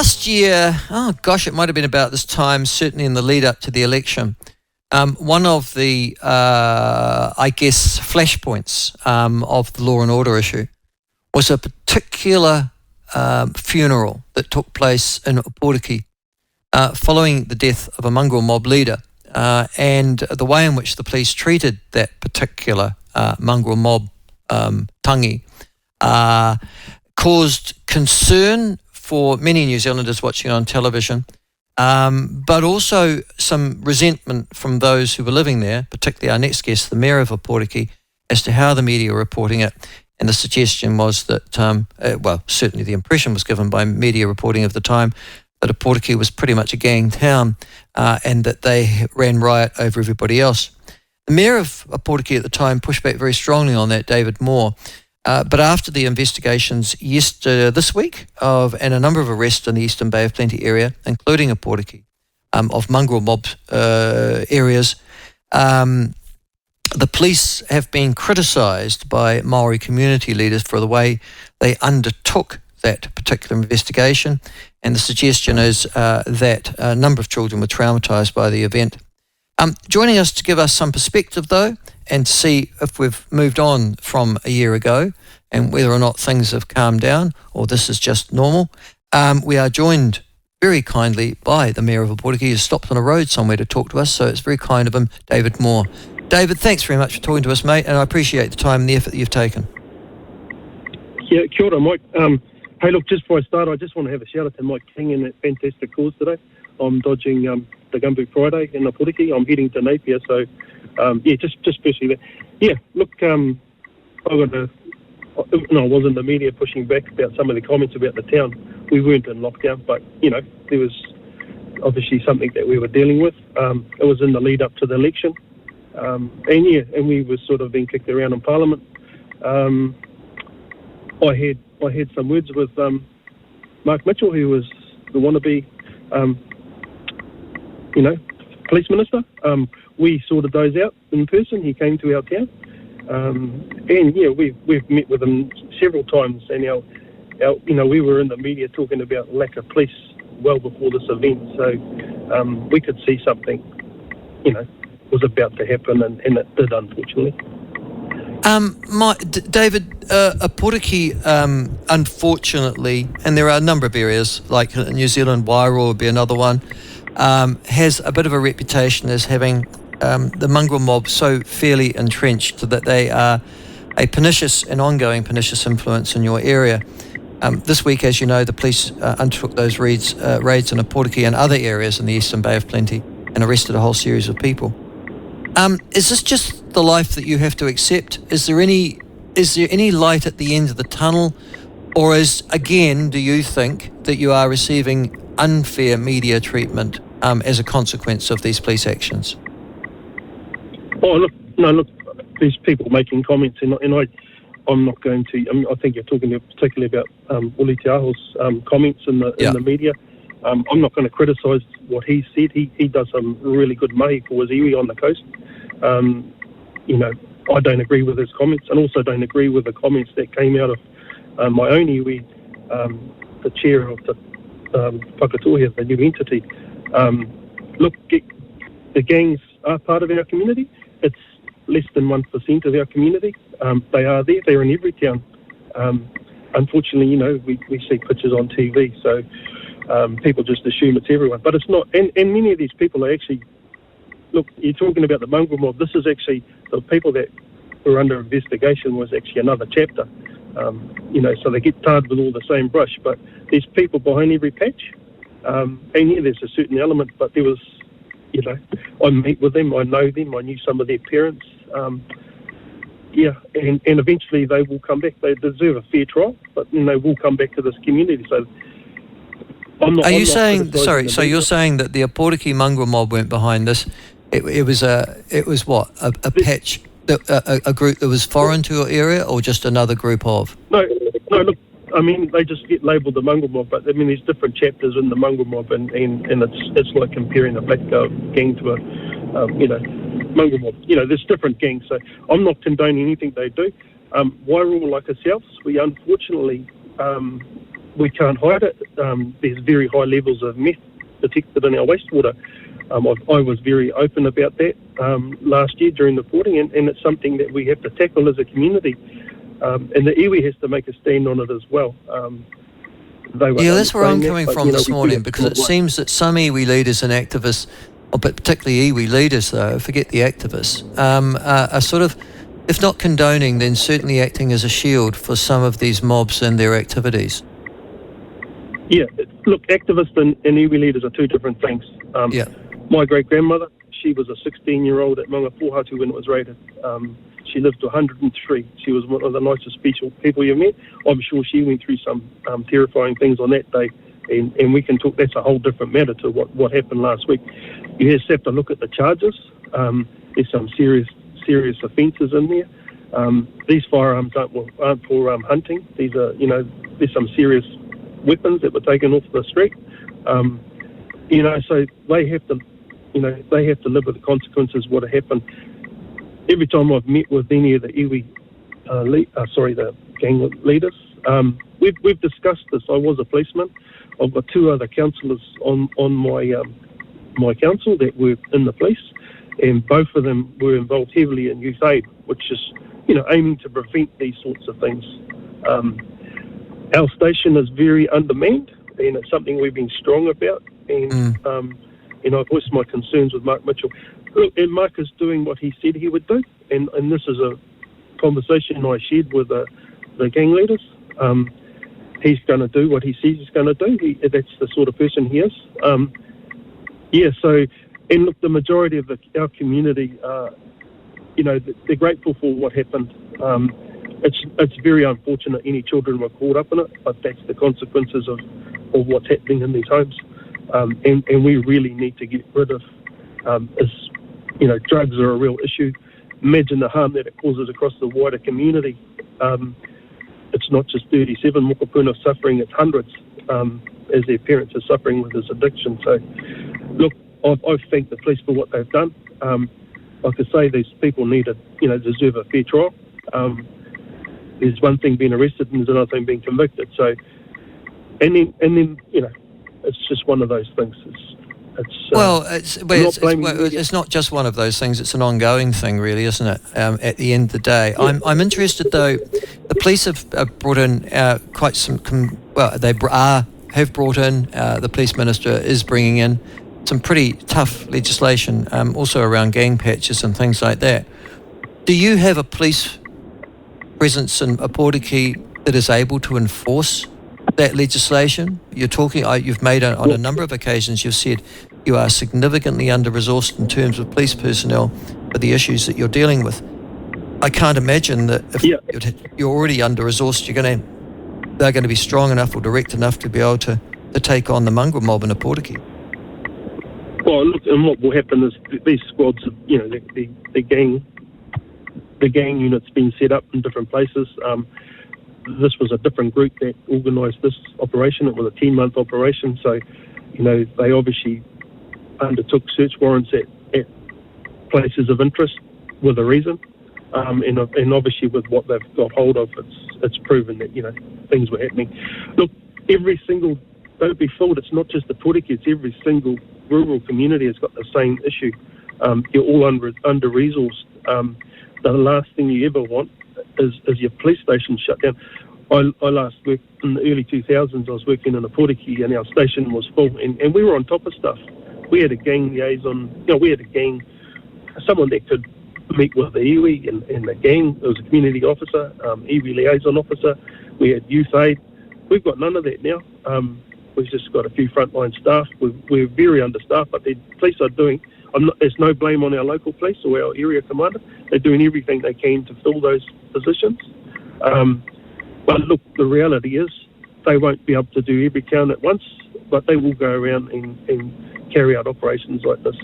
last year, it might have been about this time, certainly in the lead up to the election, one of the, flashpoints of the law and order issue was a particular funeral that took place in Ōpōtiki following the death of a Mongrel Mob leader, and the way in which the police treated that particular Mongrel Mob tangi caused concern for many New Zealanders watching on television, but also some resentment from those who were living there, particularly our next guest, the Mayor of Ōpōtiki, as to how the media were reporting it. And the suggestion was that, certainly the impression was given by media reporting of the time that Ōpōtiki was pretty much a gang town and that they ran riot over everybody else. The Mayor of Ōpōtiki at the time pushed back very strongly on that, David Moore. But after the investigations this week and a number of arrests in the Eastern Bay of Plenty area, including Ōpōtiki, of Mongrel Mob areas, the police have been criticised by Maori community leaders for the way they undertook that particular investigation. And the suggestion is that a number of children were traumatised by the event. Joining us to give us some perspective, though, and to see if we've moved on from a year ago and whether or not things have calmed down or this is just normal, we are joined very kindly by the Mayor of Ōpōtiki, who stopped on a road somewhere to talk to us, so it's very kind of him, David Moore. David, thanks very much for talking to us, mate, and I appreciate the time and the effort that you've taken. Yeah, kia ora, Mike. Hey, look, just before I start, I just want to have a shout out to Mike King and that fantastic cause today. I'm dodging the Gumboot Friday in Ōpōtiki. I'm heading to Napier, so just especially that. Yeah, look, I was in the media pushing back about some of the comments about the town. We weren't in lockdown, but, there was obviously something that we were dealing with. It was in the lead up to the election. And we were sort of being kicked around in Parliament. I had some words with Mark Mitchell, who was the wannabe, police minister. We sorted those out in person. He came to our town, we've met with him several times. And we were in the media talking about lack of police well before this event, so we could see something, was about to happen, and it did, unfortunately. David, Ōpōtiki, unfortunately, and there are a number of areas, like New Zealand, Wairoa would be another one, has a bit of a reputation as having the Mongrel Mob so fairly entrenched that they are a pernicious and ongoing pernicious influence in your area. This week, as you know, the police undertook those raids in Ōpōtiki and other areas in the Eastern Bay of Plenty and arrested a whole series of people. Is this just the life that you have to accept? Is there any light at the end of the tunnel, or do you think that you are receiving unfair media treatment as a consequence of these police actions? Oh, look, these people making comments, and I'm not going to. I think you're talking particularly about Uli Te Aho's comments in the media. I'm not going to criticise what he said. He does some really good mahi for his iwi on the coast. I don't agree with his comments, and also don't agree with the comments that came out of my own iwi, the chair of the Whakatohea, the new entity. Look, the gangs are part of our community. It's less than 1% of our community. They are there. They're in every town. Unfortunately, we see pictures on TV, so people just assume it's everyone. But it's not. And many of these people are actually, look, you're talking about the Mongrel Mob. This is actually, the people that were under investigation was actually another chapter. So they get tarred with all the same brush. But there's people behind every patch. There's a certain element, but there was, I meet with them, I know them, I knew some of their parents. And eventually they will come back. They deserve a fair trial, but they will come back to this community. So you're saying that the Ōpōtiki Mongrel Mob went behind this? It was what, a patch, a group that was foreign to your area, or just another group of? No, look, they just get labelled the Mongrel Mob, but there's different chapters in the Mongrel Mob, and it's like comparing a black gang to a Mongrel Mob. There's different gangs, so I'm not condoning anything they do. Wairoa, like ourselves, we unfortunately we can't hide it. There's very high levels of meth detected in our wastewater. I was very open about that last year during the reporting, and it's something that we have to tackle as a community. And the iwi has to make a stand on it as well. That's where I'm coming from this morning, because it seems that some iwi leaders and activists, but particularly iwi leaders though, forget the activists, are sort of, if not condoning, then certainly acting as a shield for some of these mobs and their activities. Yeah, look, activists and iwi leaders are two different things. My great-grandmother, she was a 16-year-old at Maunga Pohatu when it was raided. She lived to 103. She was one of the nicest people you've met. I'm sure she went through some terrifying things on that day, and we can talk, that's a whole different matter to what happened last week. You just have to look at the charges. There's some serious offences in there. These firearms aren't for hunting. These are, there's some serious weapons that were taken off the street. So they have to, they have to live with the consequences of what happened. Every time I've met with any of the iwi, the gang leaders, we've discussed this. I was a policeman. I've got two other councillors on my council that were in the police, and both of them were involved heavily in youth aid, which is, aiming to prevent these sorts of things. Our station is very undermanned, and it's something we've been strong about. And I voiced my concerns with Mark Mitchell. Look, and Mark is doing what he said he would do, and this is a conversation I shared with the gang leaders. He's going to do what he says he's going to do. That's the sort of person he is. And look, the majority of our community, they're grateful for what happened. It's very unfortunate any children were caught up in it, but that's the consequences of what's happening in these homes. And we really need to get rid of, drugs are a real issue. Imagine the harm that it causes across the wider community. It's not just 37 mokopuna suffering, it's hundreds, as their parents are suffering with this addiction. So, look, I thank the police for what they've done. Like I say, these people deserve a fair trial. There's one thing being arrested and there's another thing being convicted. So, and then it's just one of those things. It's not just one of those things. It's an ongoing thing, really, isn't it? At the end of the day, yeah. I'm interested though. The police have brought in quite some. Have brought in. The police minister is bringing in some pretty tough legislation, also around gang patches and things like that. Do you have a police presence in Ōpōtiki that is able to enforce that legislation? You're talking. You've made on a number of occasions. You've said you are significantly under-resourced in terms of police personnel for the issues that you're dealing with. I can't imagine that if you're already under-resourced, they're going to be strong enough or direct enough to be able to take on the Mongrel Mob in Ōpōtiki. Well, look, and what will happen is these squads, the gang unit's been set up in different places. This was a different group that organised this operation. It was a 10-month operation, so they obviously undertook search warrants at places of interest with a reason, and obviously with what they've got hold of, it's proven that things were happening. Look, don't be fooled. It's not just the Ōpōtiki. It's every single rural community has got the same issue. You're all under-resourced. The last thing you ever want is your police station shut down. I last worked in the early 2000s. I was working in Ōpōtiki and our station was full, and we were on top of stuff. We had a gang liaison. We had someone that could meet with the iwi and the gang. There was a community officer, iwi liaison officer. We had youth aid. We've got none of that now. We've just got a few frontline staff. We're very understaffed, but the police are doing. There's no blame on our local police or our area commander. They're doing everything they can to fill those positions. But look, the reality is they won't be able to do every town at once, but they will go around and carry out operations like this.